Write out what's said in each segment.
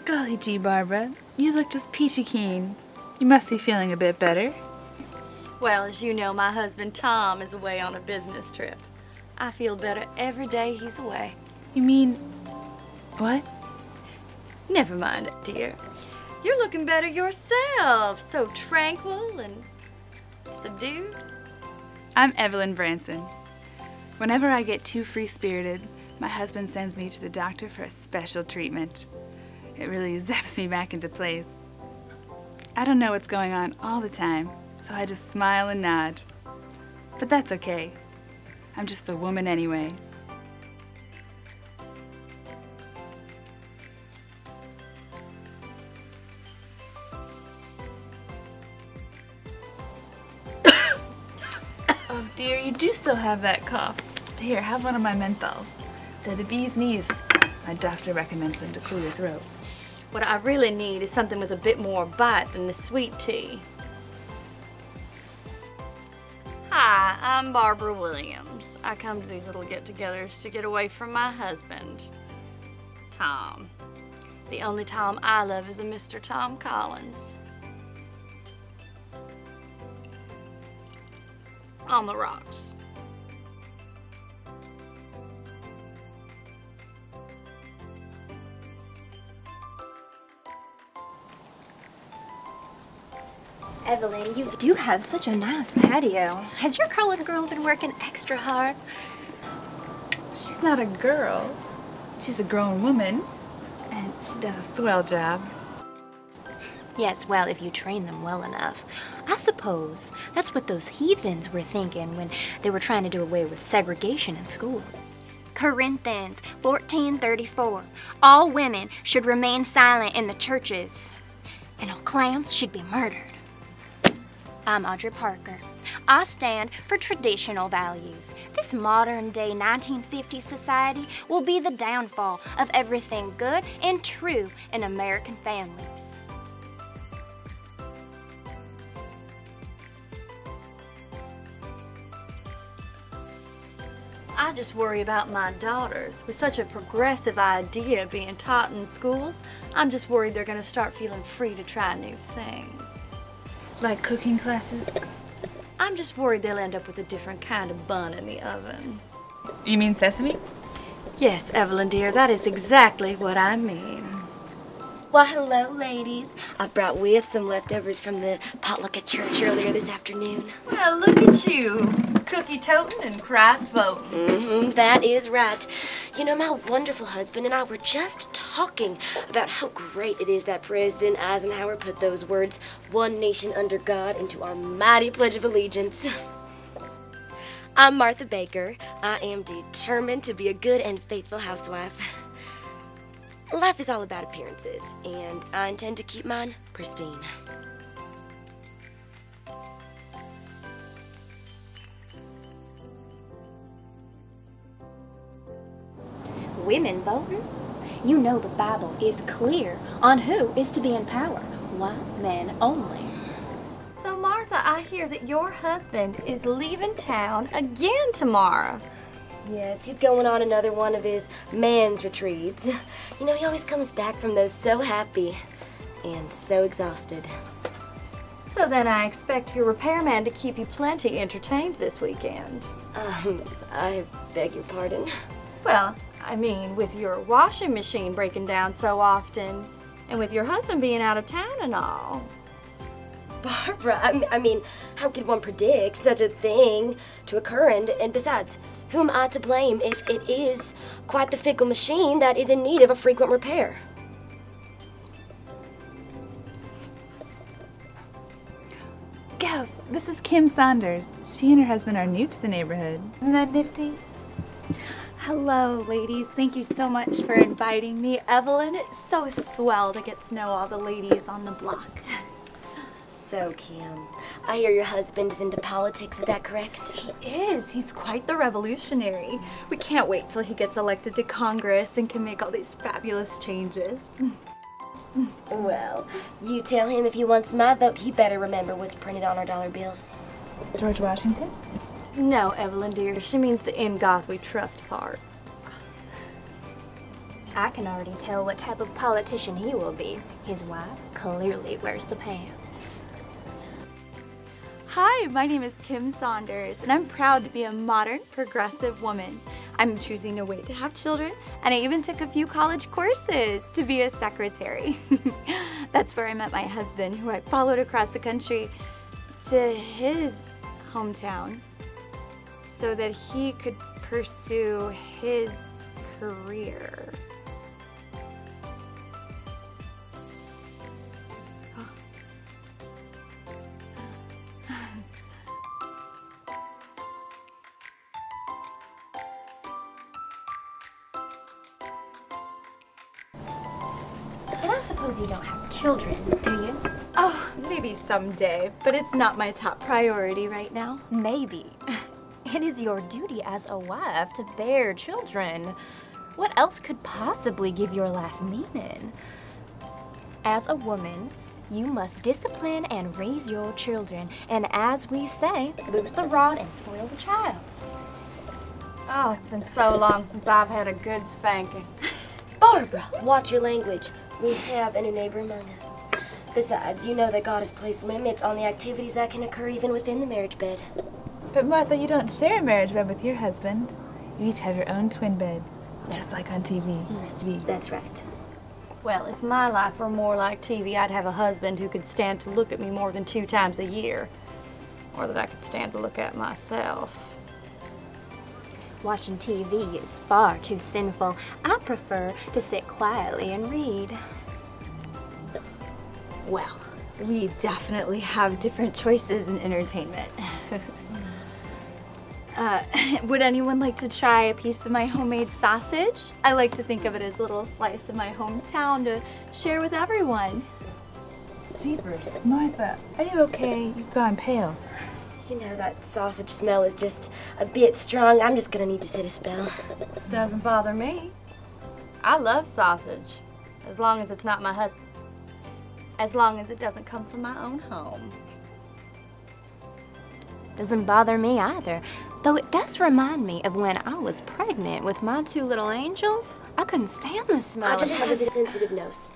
Golly gee, Barbara, you look just peachy keen. You must be feeling a bit better. Well, as you know, my husband Tom is away on a business trip. I feel better every day he's away. You mean, what? Never mind, dear. You're looking better yourself. So tranquil and subdued. I'm Evelyn Branson. Whenever I get too free-spirited, my husband sends me to the doctor for a special treatment. It really zaps me back into place. I don't know what's going on all the time, so I just smile and nod. But that's okay. I'm just a woman anyway. Oh dear, you do still have that cough. Here, have one of my menthols. They're the bee's knees. My doctor recommends them to cool your throat. What I really need is something with a bit more bite than the sweet tea. Hi, I'm Barbara Williams. I come to these little get-togethers to get away from my husband, Tom. The only Tom I love is a Mr. Tom Collins. On the rocks. Evelyn, you do have such a nice patio. Has your colored girl been working extra hard? She's not a girl. She's a grown woman, and she does a swell job. Yes, well, if you train them well enough. I suppose that's what those heathens were thinking when they were trying to do away with segregation in school. Corinthians 14:34. All women should remain silent in the churches, and all clowns should be murdered. I'm Audrey Parker. I stand for traditional values. This modern-day 1950s society will be the downfall of everything good and true in American families. I just worry about my daughters. With such a progressive idea being taught in schools, I'm just worried they're going to start feeling free to try new things. Like cooking classes? I'm just worried they'll end up with a different kind of bun in the oven. You mean sesame? Yes, Evelyn dear, that is exactly what I mean. Well, hello, ladies. I brought with some leftovers from the potluck at church earlier this afternoon. Well, look at you. Cookie toting and Christ voting. That is right. You know, my wonderful husband and I were just talking about how great it is that President Eisenhower put those words, "one nation under God," into our mighty Pledge of Allegiance. I'm Martha Baker. I am determined to be a good and faithful housewife. Life is all about appearances, and I intend to keep mine pristine. Women voting? You know the Bible is clear on who is to be in power. White men only. So, Martha, I hear that your husband is leaving town again tomorrow. Yes, he's going on another one of his man's retreats. You know, he always comes back from those so happy and so exhausted. So then I expect your repairman to keep you plenty entertained this weekend. I beg your pardon. Well, I mean, with your washing machine breaking down so often, and with your husband being out of town and all. Barbara, I mean, how could one predict such a thing to occur? And besides, who am I to blame if it is quite the fickle machine that is in need of a frequent repair? Gals, this is Kim Saunders. She and her husband are new to the neighborhood. Isn't that nifty? Hello, ladies. Thank you so much for inviting me. Evelyn, it's so swell to get to know all the ladies on the block. So, Kim, I hear your husband is into politics, is that correct? He is. He's quite the revolutionary. We can't wait till he gets elected to Congress and can make all these fabulous changes. Well, you tell him if he wants my vote, he better remember what's printed on our dollar bills. George Washington? No, Evelyn dear, she means the "in God we trust" part. I can already tell what type of politician he will be. His wife clearly wears the pants. Hi, my name is Kim Saunders, and I'm proud to be a modern, progressive woman. I'm choosing to wait to have children, and I even took a few college courses to be a secretary. That's where I met my husband, who I followed across the country to his hometown so that he could pursue his career. And I suppose you don't have children, do you? Oh, maybe someday, but it's not my top priority right now. Maybe. It is your duty as a wife to bear children. What else could possibly give your life meaning? As a woman, you must discipline and raise your children. And as we say, loose the rod and spoil the child. Oh, it's been so long since I've had a good spanking. Barbara, watch your language. We have a new neighbor among us. Besides, you know that God has placed limits on the activities that can occur even within the marriage bed. But Martha, you don't share a marriage bed with your husband. You each have your own twin bed, just like on TV. That's right. Well, if my life were more like TV, I'd have a husband who could stand to look at me more than 2 times a year. Or that I could stand to look at myself. Watching TV is far too sinful. I prefer to sit quietly and read. Well, we definitely have different choices in entertainment. Would anyone like to try a piece of my homemade sausage? I like to think of it as a little slice of my hometown to share with everyone. Jeepers, Martha, are you okay? You've gone pale. You know, that sausage smell is just a bit strong. I'm just gonna need to sit a spell. Doesn't bother me. I love sausage, as long as it's not my husband. As long as it doesn't come from my own home. Doesn't bother me either. Though it does remind me of when I was pregnant with my 2 little angels. I couldn't stand the smell. I just have a sensitive nose.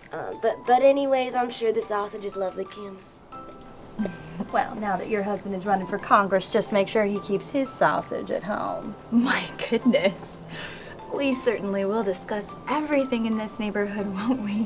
But anyways, I'm sure the sausage is lovely, Kim. Well, now that your husband is running for Congress, just make sure he keeps his sausage at home. My goodness. We certainly will discuss everything in this neighborhood, won't we?